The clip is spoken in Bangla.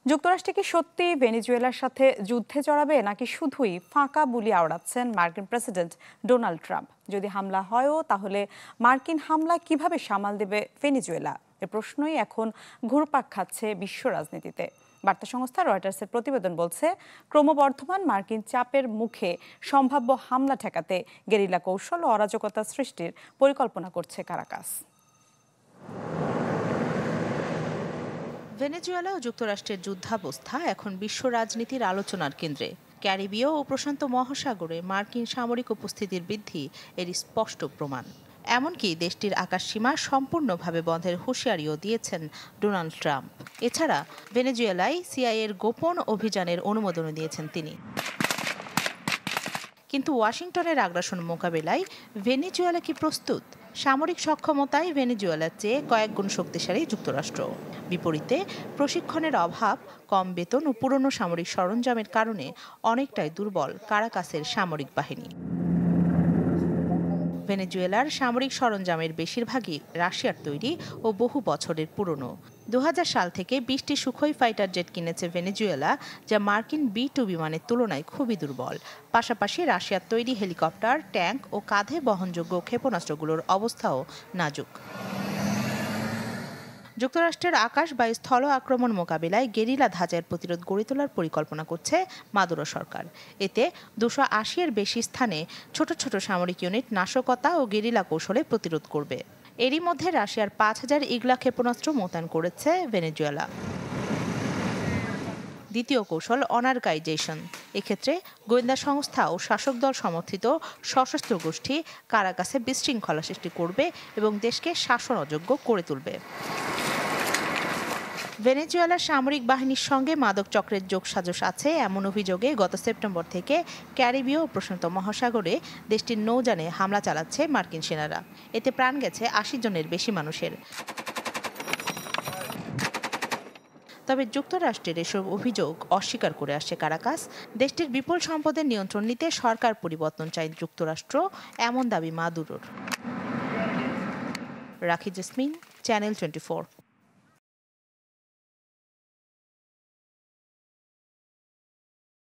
যুক্তরাষ্ট্র কি সত্যি ভেনেজুয়েলার সাথে যুদ্ধে জড়াবে নাকি শুধুই ফাঁকা বুলি আওড়াচ্ছেন মার্কিন প্রেসিডেন্ট ডোনাল্ড ট্রাম্প? যদি হামলা হয়ও তাহলে মার্কিন হামলা কিভাবে সামাল দেবে ভেনেজুয়েলা? এ প্রশ্নই এখন ঘুরপাক খাচ্ছে বিশ্ব রাজনীতিতে। বার্তা সংস্থা রয়টার্সের প্রতিবেদন বলছে, ক্রমবর্ধমান মার্কিন চাপের মুখে সম্ভাব্য হামলা ঠেকাতে গেরিলা কৌশল ও অরাজকতা সৃষ্টির পরিকল্পনা করছে কারাকাস। ভেনেজুয়েলা ও যুক্তরাষ্ট্রের যুদ্ধাবস্থা এখন বিশ্ব রাজনীতির আলোচনার কেন্দ্রে। ক্যারিবীয় ও প্রশান্ত মহাসাগরে মার্কিন সামরিক উপস্থিতির বৃদ্ধি এর স্পষ্ট প্রমাণ। এমনকি দেশটির আকাশসীমা সম্পূর্ণভাবে বন্ধের হুঁশিয়ারিও দিয়েছেন ডোনাল্ড ট্রাম্প। এছাড়া ভেনেজুয়েলায় সিআইএর গোপন অভিযানের অনুমোদনও দিয়েছেন তিনি। কিন্তু ওয়াশিংটনের আগ্রাসন মোকাবেলায় ভেনেজুয়েলা কি প্রস্তুত? সামরিক সক্ষমতায় ভেনেজুয়েলার চেয়ে কয়েক গুণ শক্তিশালী যুক্তরাষ্ট্র। বিপরীতে প্রশিক্ষণের অভাব, কম বেতন ও পুরনো সামরিক সরঞ্জামের কারণে অনেকটাই দুর্বল কারাকাসের সামরিক বাহিনী। ভেনেজুয়েলার সামরিক সরঞ্জামের বেশিরভাগই রাশিয়ার তৈরি ও বহু বছরের পুরনো। 2000 সাল থেকে 20টি সুখোই ফাইটার জেট কিনেছে ভেনেজুয়েলা, যা মার্কিন B-2 বিমানের তুলনায় খুবই দুর্বল। পাশাপাশি রাশিয়ার তৈরি হেলিকপ্টার, ট্যাঙ্ক ও কাঁধে বহনযোগ্য ক্ষেপণাস্ত্রগুলোর অবস্থাও নাজুক। যুক্তরাষ্ট্রের আকাশ বায়ু স্থল আক্রমণ মোকাবিলায় গেরিলা ধাঁচের প্রতিরোধ গড়ে তোলার পরিকল্পনা করছে মাদুরো সরকার। এতে 280-এর বেশি স্থানে ছোট ছোট সামরিক ইউনিট নাশকতা ও গেরিলা কৌশলে প্রতিরোধ করবে। এরই মধ্যে রাশিয়ার 5000 ইগলা ক্ষেপণাস্ত্র মোতায়েন করেছে ভেনেজুয়েলা। দ্বিতীয় কৌশল অনার্গাইজেশন। এক্ষেত্রে গোয়েন্দা সংস্থা ও শাসক দল সমর্থিত সশস্ত্র গোষ্ঠী কারাকাসে বিশৃঙ্খলা সৃষ্টি করবে এবং দেশকে শাসন অযোগ্য করে তুলবে। ভেনেজুয়েলার সামরিক বাহিনীর সঙ্গে মাদক চক্রের যোগসাজশ আছে এমন অভিযোগে গত সেপ্টেম্বর থেকে ক্যারিবীয় ও প্রশান্ত মহাসাগরে দেশটির নৌযানে হামলা চালাচ্ছে মার্কিন সেনারা। এতে প্রাণ গেছে 80 জনের বেশি মানুষের। তবে যুক্তরাষ্ট্রের এসব অভিযোগ অস্বীকার করে আসছে কারাকাস। দেশটির বিপুল সম্পদের নিয়ন্ত্রণ নিতে সরকার পরিবর্তন চায় যুক্তরাষ্ট্র, এমন দাবি মাদুরোর। রাখি জেসমিন, চ্যানেল 24।